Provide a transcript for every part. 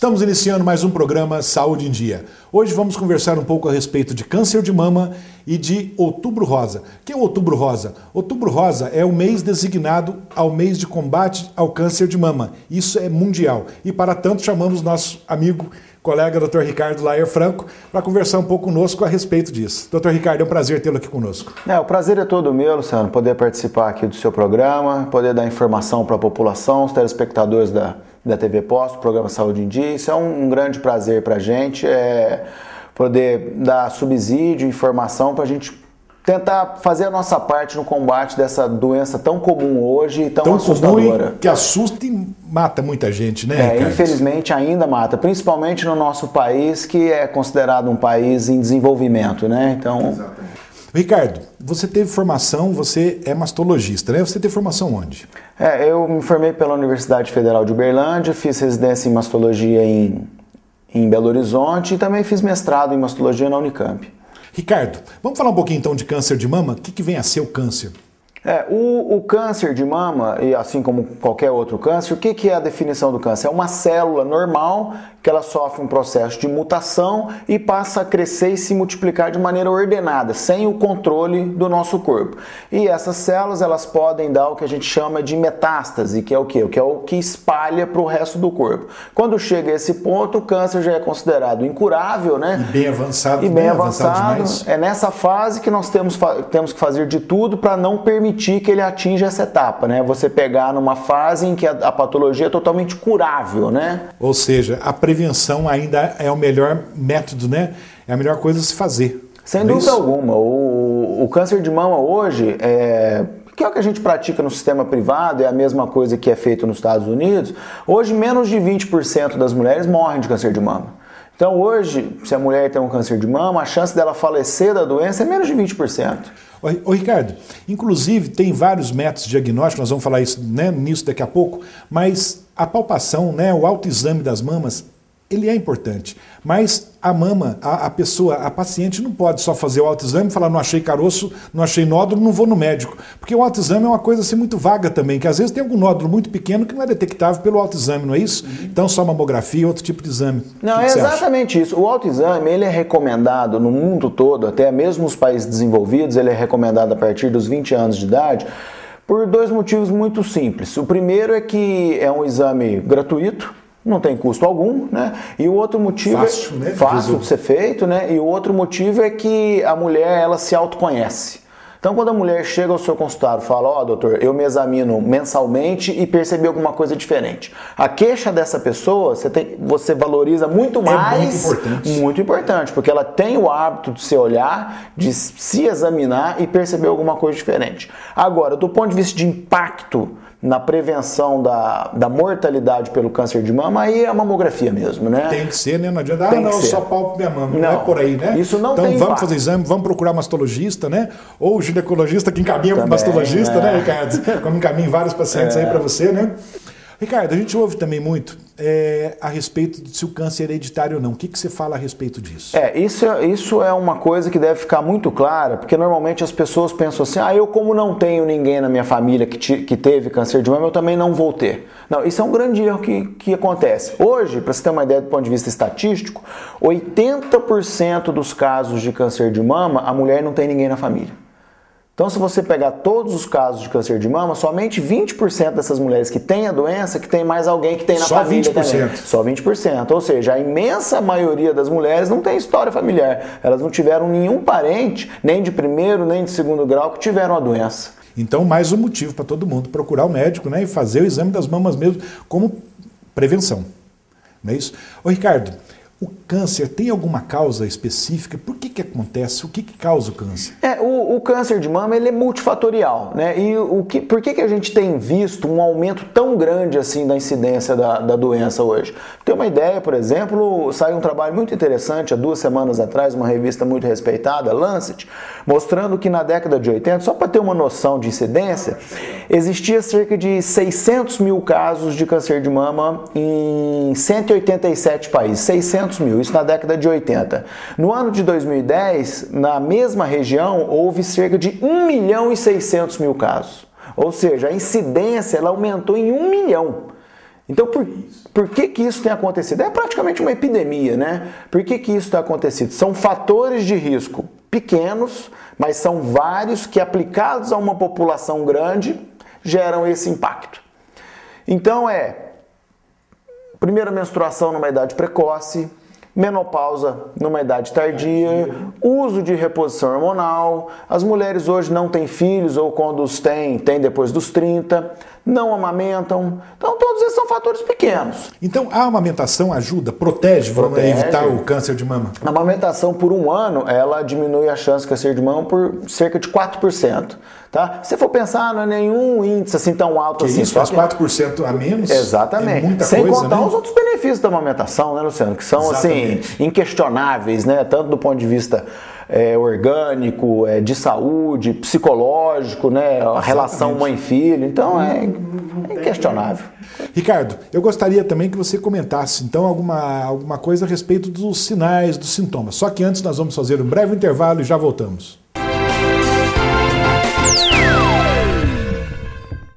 Estamos iniciando mais um programa Saúde em Dia. Hoje vamos conversar um pouco a respeito de câncer de mama e de Outubro Rosa. O que é o Outubro Rosa? Outubro Rosa é o mês designado ao mês de combate ao câncer de mama. Isso é mundial. E para tanto chamamos nosso amigo, colega Dr. Ricardo Laer Franco para conversar um pouco conosco a respeito disso. Dr. Ricardo, é um prazer tê-lo aqui conosco. O prazer é todo meu, Luciano, poder participar aqui do seu programa, poder dar informação para a população, os telespectadores da TV Posto, programa Saúde em Dia. Isso é um grande prazer para a gente, poder dar subsídio, informação para a gente tentar fazer a nossa parte no combate dessa doença tão comum hoje e tão assustadora. Comum, que assusta e mata muita gente, né, Ricardo? Infelizmente ainda mata, principalmente no nosso país, que é considerado um país em desenvolvimento, né? Então... Exatamente. Ricardo, você teve formação, você é mastologista, né? Você teve formação onde? Eu me formei pela Universidade Federal de Uberlândia, fiz residência em mastologia em Belo Horizonte e também fiz mestrado em mastologia na Unicamp. Ricardo, vamos falar um pouquinho então de câncer de mama? O que vem a ser o câncer? O câncer de mama, e assim como qualquer outro câncer, o que é a definição do câncer? É uma célula normal que ela sofre um processo de mutação e passa a crescer e se multiplicar de maneira ordenada, sem o controle do nosso corpo. E essas células, elas podem dar o que a gente chama de metástase, que é o quê? Que é o que espalha para o resto do corpo. Quando chega a esse ponto, o câncer já é considerado incurável, né? E bem avançado. E bem avançado demais. É nessa fase que nós temos que fazer de tudo para não permitir que ele atinja essa etapa, né? Você pegar numa fase em que a patologia é totalmente curável, né? Ou seja, a prevenção ainda é o melhor método, né? É a melhor coisa a se fazer. Sem dúvida alguma. O câncer de mama hoje que é o que a gente pratica no sistema privado, é a mesma coisa que é feito nos Estados Unidos. Hoje, menos de 20% das mulheres morrem de câncer de mama. Então hoje, se a mulher tem um câncer de mama, a chance dela falecer da doença é menos de 20%. Ô Ricardo, inclusive tem vários métodos diagnósticos, nós vamos falar nisso daqui a pouco, mas a palpação, o autoexame das mamas, ele é importante, mas a mama, a pessoa, a paciente não pode só fazer o autoexame e falar não achei caroço, não achei nódulo, não vou no médico, porque o autoexame é uma coisa assim muito vaga também, que às vezes tem algum nódulo muito pequeno que não é detectável pelo autoexame, não é isso? Então só mamografia, outro tipo de exame. Não, é exatamente isso. O autoexame, ele é recomendado no mundo todo, até mesmo nos países desenvolvidos, ele é recomendado a partir dos 20 anos de idade, por dois motivos muito simples. O primeiro é que é um exame gratuito, não tem custo algum, né? E o outro motivo fácil de ser feito, né? E o outro motivo é que a mulher, ela se autoconhece. Então, quando a mulher chega ao seu consultório e fala, doutor, eu me examino mensalmente e percebi alguma coisa diferente. A queixa dessa pessoa, você valoriza muito mais. Muito importante, porque ela tem o hábito de se olhar, de se examinar e perceber alguma coisa diferente. Agora, do ponto de vista de impacto na prevenção da mortalidade pelo câncer de mama, aí é a mamografia mesmo, né? Tem que ser, né? Não adianta, eu só palpo minha mama, não é por aí, né? Isso não então tem vamos fazer exame, vamos procurar mastologista, né? Ou ginecologista que encaminha para o mastologista, né, Ricardo? Como encaminha vários pacientes aí para você, né? Ricardo, a gente ouve também muito a respeito de se o câncer é hereditário ou não. O que você fala a respeito disso? Isso é uma coisa que deve ficar muito clara, porque normalmente as pessoas pensam assim, eu como não tenho ninguém na minha família que teve câncer de mama, eu também não vou ter. Não, isso é um grande erro que acontece. Hoje, para você ter uma ideia do ponto de vista estatístico, 80% dos casos de câncer de mama, a mulher não tem ninguém na família. Então, se você pegar todos os casos de câncer de mama, somente 20% dessas mulheres que têm a doença, que tem mais alguém que tem na família também. Só 20%. Ou seja, a imensa maioria das mulheres não tem história familiar. Elas não tiveram nenhum parente, nem de primeiro, nem de segundo grau, que tiveram a doença. Então, mais um motivo para todo mundo procurar o médico, né, e fazer o exame das mamas mesmo como prevenção. Não é isso? Ô Ricardo, o câncer tem alguma causa específica? Por que acontece? O que causa o câncer? O câncer de mama, ele é multifatorial, né? E por que a gente tem visto um aumento tão grande assim da incidência da doença hoje? Pra ter uma ideia, por exemplo, saiu um trabalho muito interessante há 2 semanas atrás, uma revista muito respeitada, Lancet, mostrando que na década de 80, só para ter uma noção de incidência, existia cerca de 600 mil casos de câncer de mama em 187 países, 600 mil, isso na década de 80. No ano de 2010, na mesma região, houve cerca de 1.600.000 casos. Ou seja, a incidência ela aumentou em 1 milhão. Então, por que isso tem acontecido? É praticamente uma epidemia, né? Por que isso tem acontecido? São fatores de risco pequenos, mas são vários que, aplicados a uma população grande, geram esse impacto. Então, primeira menstruação numa idade precoce, menopausa numa idade tardia, uso de reposição hormonal, as mulheres hoje não têm filhos ou quando os têm depois dos 30, não amamentam. Então todos esses são fatores pequenos. Então a amamentação ajuda, protege. Para evitar o câncer de mama? A amamentação por 1 ano, ela diminui a chance de câncer de mama por cerca de 4%. Tá? Se for pensar, não é nenhum índice assim tão alto assim. Isso faz 4% a menos? Exatamente. É muita sem coisa, contar né? os outros benefícios da amamentação, né, Luciano? Que são assim, inquestionáveis, né? Tanto do ponto de vista orgânico, de saúde, psicológico, né? A relação mãe-filho. Então é inquestionável. Ricardo, eu gostaria também que você comentasse então alguma coisa a respeito dos sinais, dos sintomas. Só que antes nós vamos fazer um breve intervalo e já voltamos.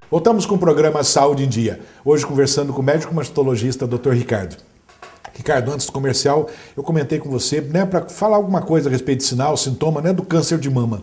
Voltamos com o programa Saúde em Dia. Hoje conversando com o médico mastologista Dr. Ricardo. Ricardo, antes do comercial, eu comentei com você, né, para falar alguma coisa a respeito de sinal, sintoma, né, do câncer de mama.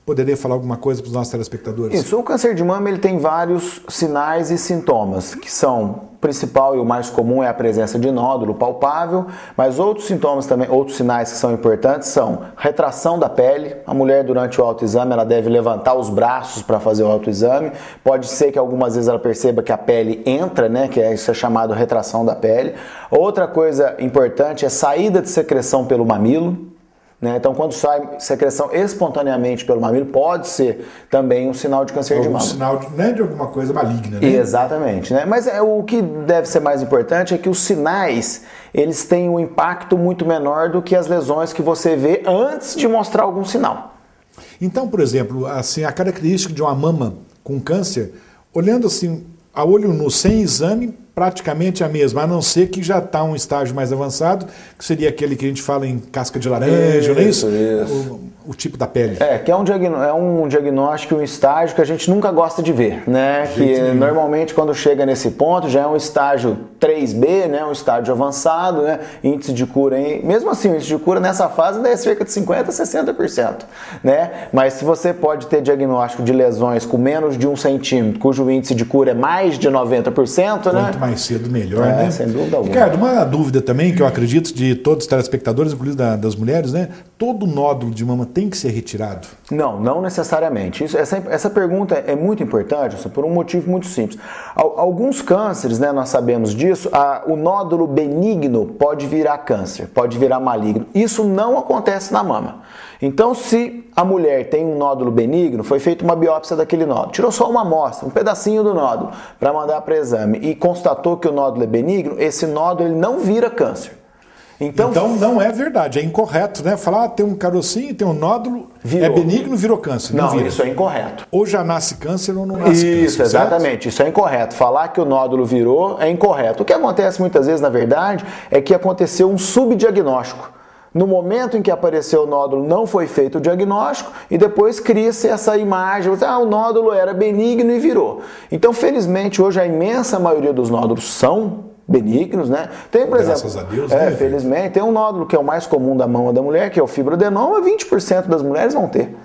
Poderia falar alguma coisa para os nossos telespectadores? Isso, o câncer de mama ele tem vários sinais e sintomas, que são, o principal e o mais comum é a presença de nódulo palpável, mas outros sintomas também, outros sinais que são importantes são retração da pele. A mulher durante o autoexame ela deve levantar os braços para fazer o autoexame. Pode ser que algumas vezes ela perceba que a pele entra, né, que isso é chamado retração da pele. Outra coisa importante é saída de secreção pelo mamilo. Então, quando sai secreção espontaneamente pelo mamilo, pode ser também um sinal de câncer de mama. Sinal de alguma coisa maligna, né? Exatamente. Né? Mas o que deve ser mais importante é que os sinais, eles têm um impacto muito menor do que as lesões que você vê antes de mostrar algum sinal. Então, por exemplo, assim, a característica de uma mama com câncer, olhando assim, a olho nu, sem exame, praticamente a mesma, a não ser que já está um estágio mais avançado, que seria aquele que a gente fala em casca de laranja, não é isso? O tipo da pele. Que é um diagnóstico, um estágio que a gente nunca gosta de ver, né? Que normalmente quando chega nesse ponto já é um estágio 3B, né? Um estágio avançado, né? Índice de cura, mesmo assim, o índice de cura nessa fase é cerca de 50% a 60%, né? Mas se você pode ter diagnóstico de lesões com menos de 1 centímetro, cujo índice de cura é mais de 90%, né? Quanto mais cedo, melhor, né? Sem dúvida alguma. Ricardo, uma dúvida também, que eu acredito de todos os telespectadores, inclusive das mulheres, né? Todo nódulo de mama tem que ser retirado? Não necessariamente. Essa pergunta é muito importante, por um motivo muito simples. Alguns cânceres, né, nós sabemos disso, o nódulo benigno pode virar câncer, pode virar maligno. Isso não acontece na mama. Então, se a mulher tem um nódulo benigno, foi feita uma biópsia daquele nódulo, tirou só uma amostra, um pedacinho do nódulo, para mandar para exame e constatou que o nódulo é benigno, esse nódulo ele não vira câncer. Então não é verdade, é incorreto, né? Falar, tem um carocinho, tem um nódulo, é benigno, virou câncer. Não, vira. Isso é incorreto. Ou já nasce câncer ou não nasce câncer. Isso, exatamente, isso é incorreto. Falar que o nódulo virou é incorreto. O que acontece muitas vezes, na verdade, é que aconteceu um subdiagnóstico. No momento em que apareceu o nódulo, não foi feito o diagnóstico e depois cria-se essa imagem, o nódulo era benigno e virou. Então, felizmente, hoje a imensa maioria dos nódulos são benignos, né? Tem, por Graças exemplo, a Deus, né? Felizmente, tem um nódulo que é o mais comum da mama da mulher, que é o fibroadenoma, 20% das mulheres vão ter.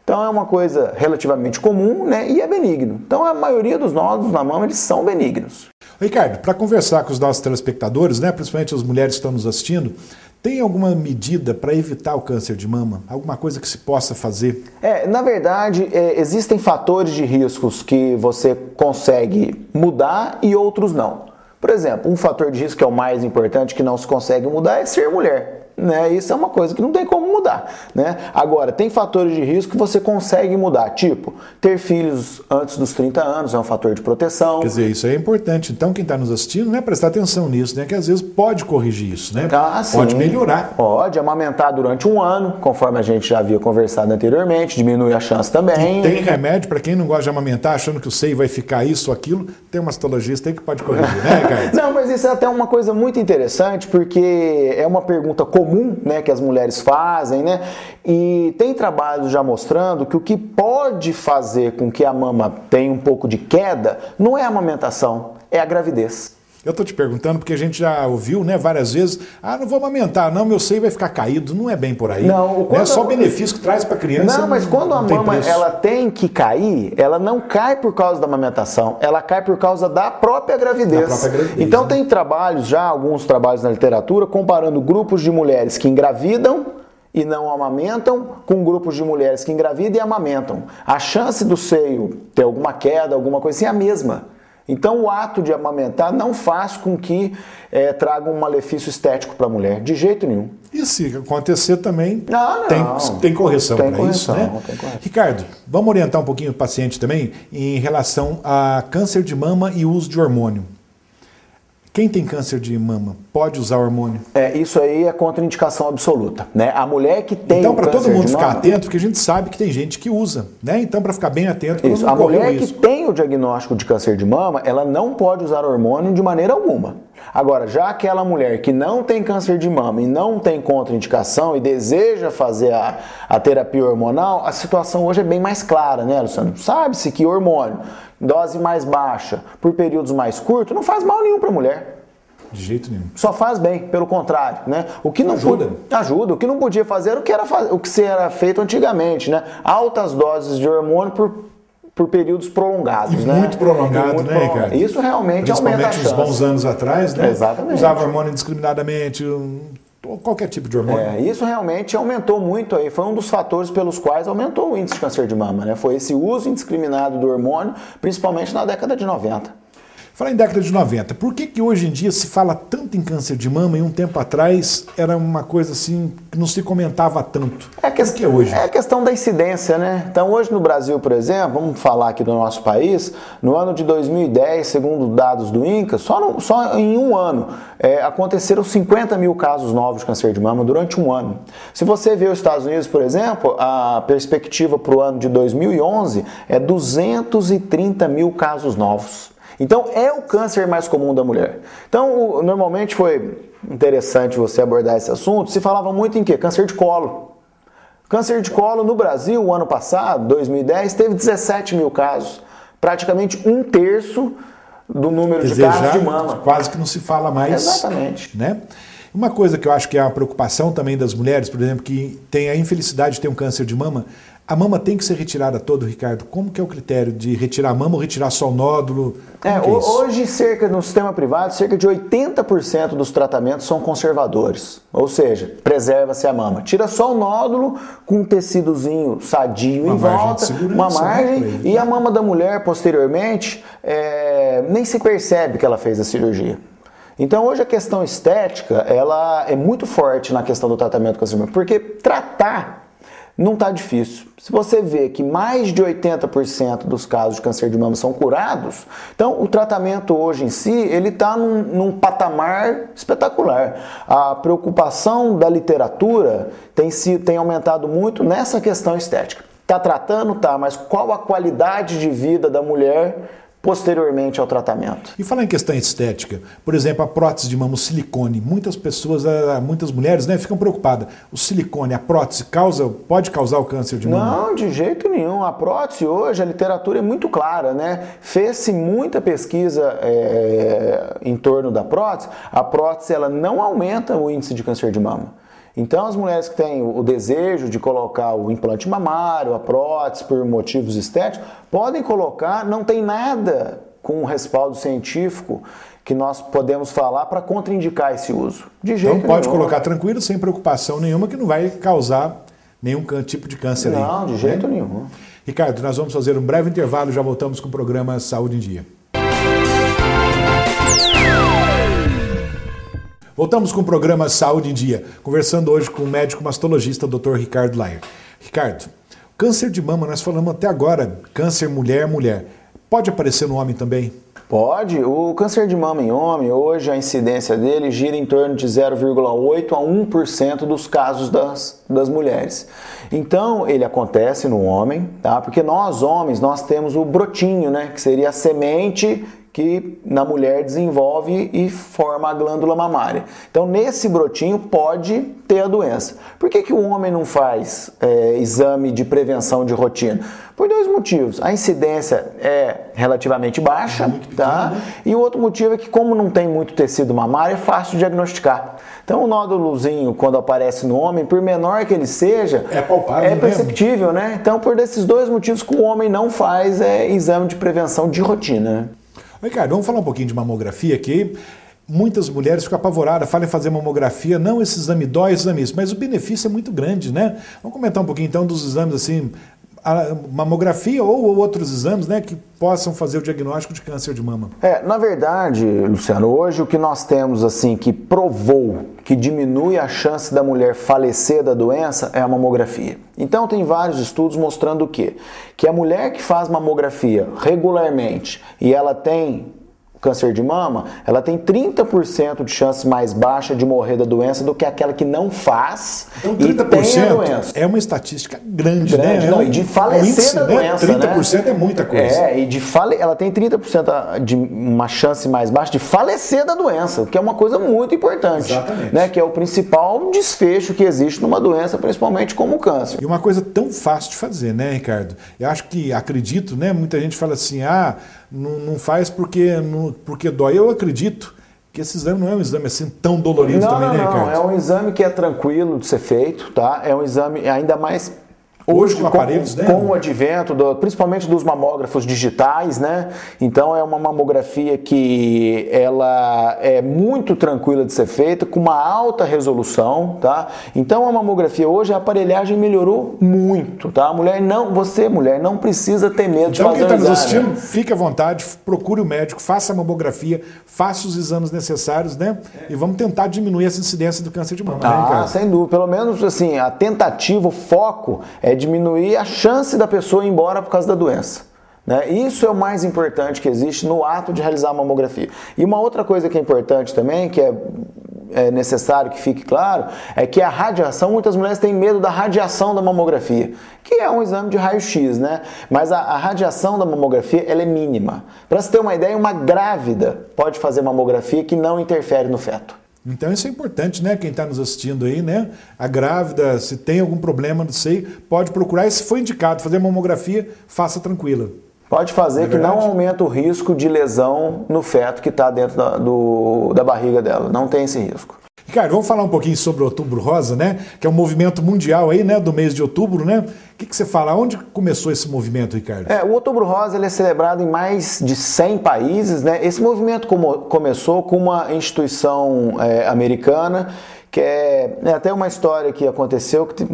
Então é uma coisa relativamente comum, né? E é benigno. Então a maioria dos nódulos na mama, eles são benignos. Ricardo, para conversar com os nossos telespectadores, né, principalmente as mulheres que estão nos assistindo, tem alguma medida para evitar o câncer de mama? Alguma coisa que se possa fazer? Na verdade, existem fatores de riscos que você consegue mudar e outros não. Por exemplo, um fator de risco que é o mais importante, que não se consegue mudar, é ser mulher. Né? Isso é uma coisa que não tem como mudar. Né? Agora, tem fatores de risco que você consegue mudar, tipo, ter filhos antes dos 30 anos é um fator de proteção. Quer dizer, isso é importante. Então, quem está nos assistindo, né, prestar atenção nisso, né, que às vezes pode corrigir isso, né? Pode melhorar. Pode amamentar durante 1 ano, conforme a gente já havia conversado anteriormente, diminui a chance também. E tem remédio para quem não gosta de amamentar, achando que o seio vai ficar isso ou aquilo, tem um mastologista aí que pode corrigir, né, Ricardo? Não, mas isso é até uma coisa muito interessante, porque é uma pergunta comum comum, né, que as mulheres fazem, né? E tem trabalhos já mostrando que o que pode fazer com que a mama tenha um pouco de queda não é a amamentação, é a gravidez. Eu estou te perguntando porque a gente já ouviu, né, várias vezes, não vou amamentar, não, meu seio vai ficar caído, não é bem por aí. Não, é só o benefício que traz para a criança. Não, mas quando a mama ela tem que ela não cai por causa da amamentação, ela cai por causa da própria gravidez. Então tem trabalhos já, alguns trabalhos na literatura, comparando grupos de mulheres que engravidam e não amamentam com grupos de mulheres que engravidam e amamentam. A chance do seio ter alguma queda, alguma coisa assim é a mesma. Então o ato de amamentar não faz com que traga um malefício estético para a mulher, de jeito nenhum. E se acontecer também, não. Tem correção para isso, né? Tem correção. Ricardo, vamos orientar um pouquinho o paciente também em relação a câncer de mama e uso de hormônio. Quem tem câncer de mama pode usar hormônio? Isso aí é contraindicação absoluta, né? A mulher que tem então, para todo mundo ficar atento, porque a gente sabe que tem gente que usa, né? Então, para ficar bem atento, isso. A mulher que tem o diagnóstico de câncer de mama, ela não pode usar hormônio de maneira alguma. Agora, já aquela mulher que não tem câncer de mama e não tem contraindicação e deseja fazer a terapia hormonal, a situação hoje é bem mais clara, né, Luciano? Sabe-se que hormônio, dose mais baixa, por períodos mais curtos, não faz mal nenhum para a mulher. De jeito nenhum. Só faz bem, pelo contrário, né? O que não ajuda. Ajuda. O que não podia fazer era o que era feito antigamente, né? Altas doses de hormônio por períodos prolongados, né? Muito prolongado, né, Ricardo? Isso realmente aumenta a chance. Principalmente uns bons anos atrás, né? Exatamente. Usava hormônio indiscriminadamente, qualquer tipo de hormônio. Isso realmente aumentou muito aí. Foi um dos fatores pelos quais aumentou o índice de câncer de mama, né? Foi esse uso indiscriminado do hormônio, principalmente na década de 90. Falar em década de 90, por que hoje em dia se fala tanto em câncer de mama e um tempo atrás era uma coisa assim que não se comentava tanto? Por que hoje? É a questão da incidência, né? Então hoje no Brasil, por exemplo, vamos falar aqui do nosso país, no ano de 2010, segundo dados do INCA, só em um ano aconteceram 50 mil casos novos de câncer de mama durante um ano. Se você vê os Estados Unidos, por exemplo, a perspectiva para o ano de 2011 é 230 mil casos novos. Então, é o câncer mais comum da mulher. Então, normalmente foi interessante você abordar esse assunto. Se falava muito em quê? Câncer de colo. Câncer de colo no Brasil, o ano passado, 2010, teve 17 mil casos. Praticamente 1/3 do número de casos de mama. Quase que não se fala mais. Exatamente. Né? Uma coisa que eu acho que é uma preocupação também das mulheres, por exemplo, que tem a infelicidade de ter um câncer de mama, a mama tem que ser retirada toda, Ricardo. Como que é o critério de retirar a mama ou retirar só o nódulo? Hoje, no sistema privado, cerca de 80% dos tratamentos são conservadores. Ou seja, preserva-se a mama. Tira só o nódulo com um tecidozinho sadio em volta, uma margem, e a mama da mulher, posteriormente, nem se percebe que ela fez a cirurgia. Então hoje a questão estética, ela é muito forte na questão do tratamento do câncer de mama, porque tratar não está difícil. Se você vê que mais de 80% dos casos de câncer de mama são curados, então o tratamento hoje em si, ele está num patamar espetacular. A preocupação da literatura tem aumentado muito nessa questão estética. Está tratando? Tá, mas qual a qualidade de vida da mulher posteriormente ao tratamento? E falar em questão estética, por exemplo, a prótese de mama, o silicone, muitas mulheres, né, ficam preocupadas. O silicone, a prótese, pode causar o câncer de mama? Não, de jeito nenhum. A prótese hoje, a literatura é muito clara, né? Fez-se muita pesquisa em torno da prótese. A prótese, ela não aumenta o índice de câncer de mama. Então, as mulheres que têm o desejo de colocar o implante mamário, a prótese, por motivos estéticos, podem colocar, não tem nada com respaldo científico que nós podemos falar para contraindicar esse uso. De jeito nenhum. Então, pode colocar tranquilo, sem preocupação nenhuma, que não vai causar nenhum tipo de câncer aí. Não, de jeito nenhum. Ricardo, nós vamos fazer um breve intervalo e já voltamos com o programa Saúde em Dia. Voltamos com o programa Saúde em Dia, conversando hoje com o médico mastologista Dr. Ricardo Laier. Ricardo, câncer de mama, nós falamos até agora, câncer mulher, pode aparecer no homem também? Pode. O câncer de mama em homem, hoje a incidência dele gira em torno de 0,8% a 1% dos casos das mulheres. Então, ele acontece no homem, tá? Porque nós homens, nós temos o brotinho, né? Que seria a semente que na mulher desenvolve e forma a glândula mamária. Então, nesse brotinho pode ter a doença. Por que o homem não faz exame de prevenção de rotina? Por dois motivos. A incidência é relativamente baixa, tá? E o outro motivo é que, como não tem muito tecido mamário, é fácil de diagnosticar. Então, o nódulozinho, quando aparece no homem, por menor que ele seja, é palpável, é perceptível, né? Então, por desses dois motivos que o homem não faz exame de prevenção de rotina, né? Ricardo, vamos falar um pouquinho de mamografia aqui. Muitas mulheres ficam apavoradas, falam em fazer mamografia, não, esse exame dói, esse exame isso, mas o benefício é muito grande, né? Vamos comentar um pouquinho então dos exames assim, a mamografia ou outros exames, né, que possam fazer o diagnóstico de câncer de mama. Na verdade, Luciano, hoje o que nós temos assim que provou que diminui a chance da mulher falecer da doença é a mamografia. Então tem vários estudos mostrando o quê? Que a mulher que faz mamografia regularmente e ela tem câncer de mama, ela tem 30% de chance mais baixa de morrer da doença do que aquela que não faz então, 30% e tem a doença. É uma estatística grande, né? Não, e de falecer índice, da doença, 30% é muita coisa. Ela tem 30% de uma chance mais baixa de falecer da doença, que é uma coisa muito importante. Exatamente. Né? Que é o principal desfecho que existe numa doença, principalmente como o câncer. E uma coisa tão fácil de fazer, né, Ricardo? Eu acho que, acredito, né, muita gente fala assim, não faz porque dói. Eu acredito que esse exame não é um exame assim tão dolorido também, né, Ricardo? Não, é um exame que é tranquilo de ser feito, tá? É um exame ainda mais hoje com aparelhos, né? Com o advento, principalmente dos mamógrafos digitais, né? Então é uma mamografia que ela é muito tranquila de ser feita, com uma alta resolução, tá? Então a mamografia hoje, a aparelhagem melhorou muito, tá? Você, mulher, não precisa ter medo de fazer quem está nos exame. assistindo, fique à vontade, procure o médico, faça a mamografia, faça os exames necessários, né? E vamos tentar diminuir essa incidência do câncer de mama, né, Ricardo? Sem dúvida. Pelo menos, assim, a tentativa, o foco é diminuir a chance da pessoa ir embora por causa da doença. Né? Isso é o mais importante que existe no ato de realizar a mamografia. E uma outra coisa que é importante também, que é necessário que fique claro, é que a radiação, muitas mulheres têm medo da radiação da mamografia, que é um exame de raio-x, né? Mas a radiação da mamografia, ela é mínima. Para você ter uma ideia, uma grávida pode fazer mamografia que não interfere no feto. Então isso é importante, né? Quem está nos assistindo aí, né? A grávida, se tem algum problema, não sei, pode procurar. E se for indicado fazer mamografia, faça tranquila. Pode fazer, que não aumenta o risco de lesão no feto que está dentro da barriga dela. Não tem esse risco. Ricardo, vamos falar um pouquinho sobre o Outubro Rosa, né? Que é um movimento mundial aí, né? Do mês de outubro, né? O que você fala? Onde começou esse movimento, Ricardo? O Outubro Rosa ele é celebrado em mais de 100 países, né? Esse movimento começou com uma instituição americana, que é até uma história que aconteceu, que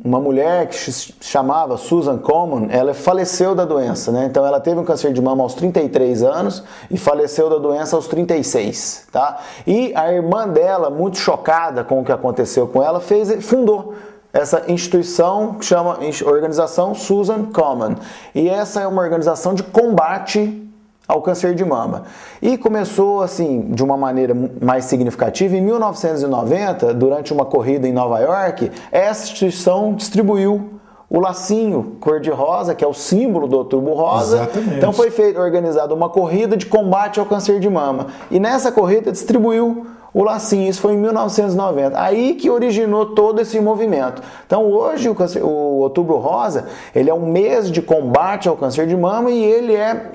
uma mulher que se chamava Susan Komen, ela faleceu da doença, né? Então ela teve um câncer de mama aos 33 anos e faleceu da doença aos 36, tá? E a irmã dela, muito chocada com o que aconteceu com ela, fundou essa instituição que chama Organização Susan Komen. E essa é uma organização de combate ao câncer de mama. E começou assim, de uma maneira mais significativa, em 1990, durante uma corrida em Nova York, essa instituição distribuiu o lacinho cor-de-rosa, que é o símbolo do Outubro Rosa. Exatamente. Então foi organizada uma corrida de combate ao câncer de mama. E nessa corrida distribuiu o lacinho, isso foi em 1990. Aí que originou todo esse movimento. Então hoje o Outubro Rosa, ele é um mês de combate ao câncer de mama e ele é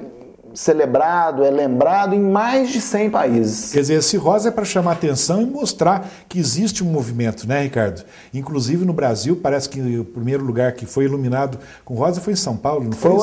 celebrado, é lembrado em mais de 100 países. Quer dizer, esse rosa é para chamar atenção e mostrar que existe um movimento, né, Ricardo? Inclusive no Brasil, parece que o primeiro lugar que foi iluminado com rosa foi em São Paulo, não foi? Foi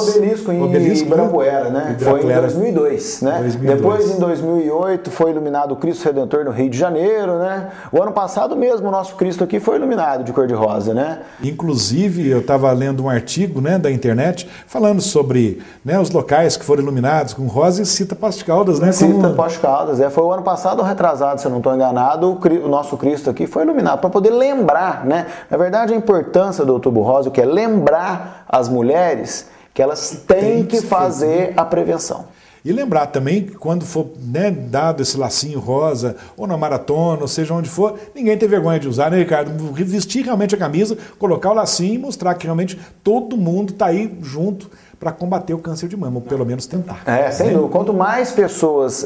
o Obelisco em Ibirapuera, né? Foi em 2002, né? 2002. Depois, em 2008, foi iluminado o Cristo Redentor no Rio de Janeiro, né? O ano passado mesmo, o nosso Cristo aqui foi iluminado de cor-de-rosa, né? Inclusive, eu estava lendo um artigo, né, da internet falando sobre, né, os locais que foram iluminados com rosa e cita Poços de Caldas, né? Cita Poços de Caldas, foi o ano passado ou retrasado, se eu não estou enganado, o nosso Cristo aqui foi iluminado, para poder lembrar, né? Na verdade, a importância do Outubro Rosa, que é lembrar as mulheres que elas têm que fazer a prevenção. E lembrar também que quando for, né, dado esse lacinho rosa, ou na maratona, ou seja onde for, ninguém tem vergonha de usar, né, Ricardo? Vestir realmente a camisa, colocar o lacinho e mostrar que realmente todo mundo está aí junto para combater o câncer de mama, ou pelo menos tentar. Sem dúvida. Quanto mais pessoas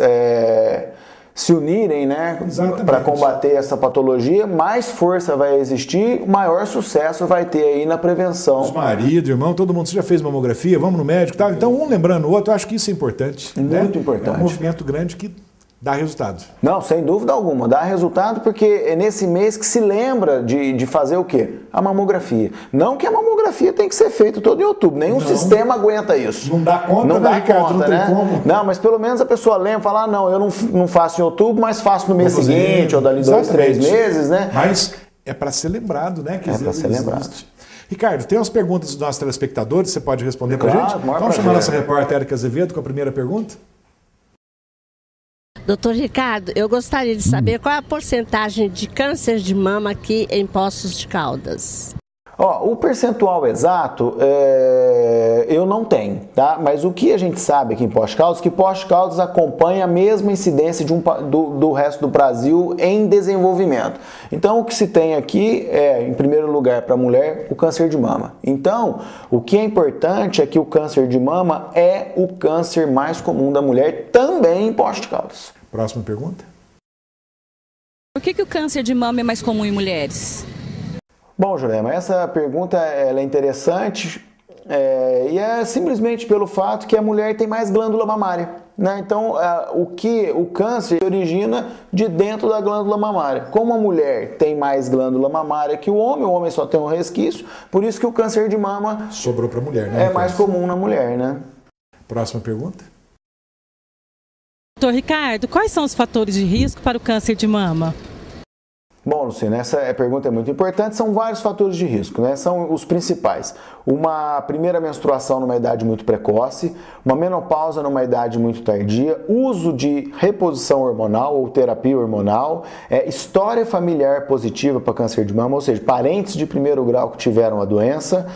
se unirem, né, para combater essa patologia, mais força vai existir, maior sucesso vai ter aí na prevenção. Os maridos, irmão, todo mundo, você já fez mamografia, vamos no médico e tal. Então, um lembrando o outro, eu acho que isso é importante. Muito importante. É um movimento grande que dá resultado. Não, sem dúvida alguma. Dá resultado porque é nesse mês que se lembra de fazer o quê? A mamografia. Não que a mamografia tem que ser feita todo em outubro. Nenhum sistema aguenta isso. Não dá conta, não né, dá Ricardo? conta, não tem né? como. Não, mas pelo menos a pessoa lembra, fala, não, eu não faço em outubro, mas faço no mês seguinte, ou dali 2, 3 meses, né? Mas é para ser lembrado, né? Que para ser lembrado. Ricardo, tem umas perguntas dos nossos telespectadores, você pode responder para a gente? Vamos chamar nossa repórter Érica Azevedo com a primeira pergunta? Doutor Ricardo, eu gostaria de saber qual é a porcentagem de câncer de mama aqui em Poços de Caldas. O percentual exato eu não tenho, tá? Mas o que a gente sabe aqui em Poços de Caldas, que Poços de Caldas acompanha a mesma incidência do resto do Brasil em desenvolvimento. Então, o que se tem aqui é, em primeiro lugar, para a mulher, o câncer de mama. Então, o que é importante é que o câncer de mama é o câncer mais comum da mulher também em Poços de Caldas. Próxima pergunta. Por que o câncer de mama é mais comum em mulheres? Bom, Jurema, essa pergunta ela é interessante e é simplesmente pelo fato que a mulher tem mais glândula mamária, né? Então, o câncer se origina de dentro da glândula mamária. Como a mulher tem mais glândula mamária que o homem só tem um resquício, por isso que o câncer de mama sobrou para a mulher, né? É mais comum na mulher, né? Próxima pergunta. Doutor Ricardo, quais são os fatores de risco para o câncer de mama? Bom, Luciana, essa pergunta é muito importante. São vários fatores de risco, né? São os principais. Uma primeira menstruação numa idade muito precoce, uma menopausa numa idade muito tardia, uso de reposição hormonal ou terapia hormonal, história familiar positiva para câncer de mama, ou seja, parentes de primeiro grau que tiveram a doença,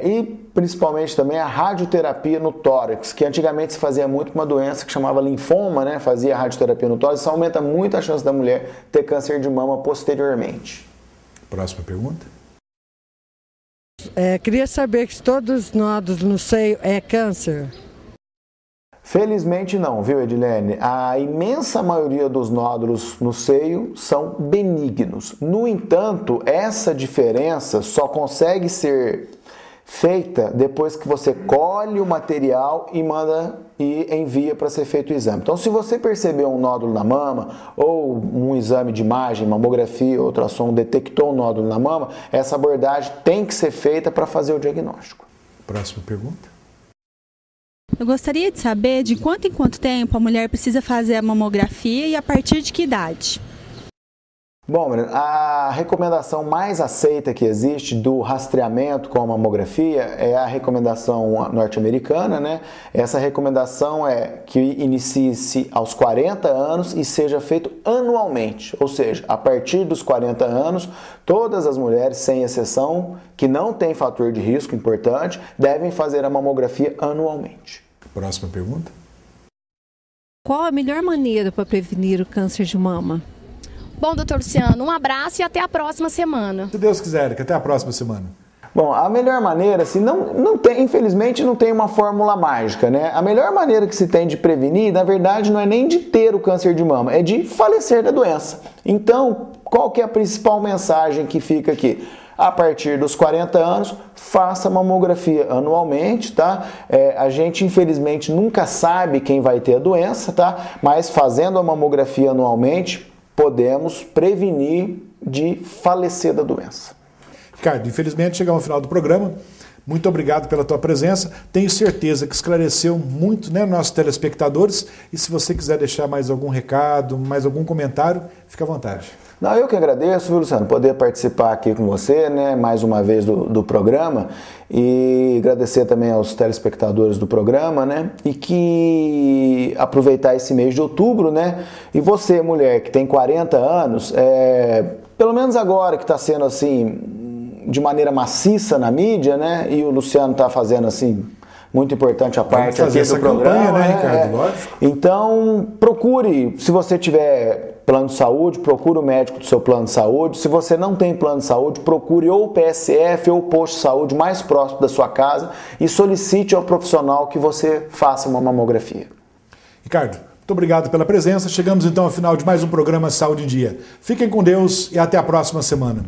e principalmente também a radioterapia no tórax, que antigamente se fazia muito com uma doença que chamava linfoma, né? Fazia radioterapia no tórax, isso aumenta muito a chance da mulher ter câncer de mama posteriormente. Próxima pergunta. Queria saber se todos os nódulos no seio é câncer. Felizmente não, viu, Edilene? A imensa maioria dos nódulos no seio são benignos. No entanto, essa diferença só consegue ser feita depois que você colhe o material e manda e envia para ser feito o exame. Então, se você percebeu um nódulo na mama ou um exame de imagem, mamografia, ultrassom detectou um nódulo na mama, essa abordagem tem que ser feita para fazer o diagnóstico. Próxima pergunta. Eu gostaria de saber de quanto em quanto tempo a mulher precisa fazer a mamografia e a partir de que idade? Bom, a recomendação mais aceita que existe do rastreamento com a mamografia é a recomendação norte-americana, né? Essa recomendação é que inicie-se aos 40 anos e seja feito anualmente, ou seja, a partir dos 40 anos, todas as mulheres, sem exceção, que não têm fator de risco importante, devem fazer a mamografia anualmente. Próxima pergunta. Qual a melhor maneira para prevenir o câncer de mama? Bom, doutor Luciano, um abraço e até a próxima semana. Se Deus quiser, Érica, até a próxima semana. Bom, a melhor maneira, assim, não tem, infelizmente, não tem uma fórmula mágica, né? A melhor maneira que se tem de prevenir, na verdade, não é nem de ter o câncer de mama, é de falecer da doença. Então, qual que é a principal mensagem que fica aqui? A partir dos 40 anos, faça mamografia anualmente, tá? A gente, infelizmente, nunca sabe quem vai ter a doença, tá? Mas fazendo a mamografia anualmente, podemos prevenir de falecer da doença. Ricardo, infelizmente chegamos ao final do programa. Muito obrigado pela tua presença. Tenho certeza que esclareceu muito, né, nossos telespectadores. E se você quiser deixar mais algum recado, mais algum comentário, fica à vontade. Não, eu que agradeço, viu, Luciano, poder participar aqui com você, né, mais uma vez do programa, e agradecer também aos telespectadores do programa, né, e que aproveitar esse mês de outubro, né, e você, mulher, que tem 40 anos, pelo menos agora que está sendo assim, de maneira maciça na mídia, né, e o Luciano está fazendo assim, muito importante a parte fazer aqui do essa programa. campanha, né, Ricardo? Lógico. Então, procure, se você tiver plano de saúde, procure o médico do seu plano de saúde. Se você não tem plano de saúde, procure ou o PSF ou o posto de saúde mais próximo da sua casa e solicite ao profissional que você faça uma mamografia. Ricardo, muito obrigado pela presença. Chegamos então ao final de mais um programa Saúde em Dia. Fiquem com Deus e até a próxima semana.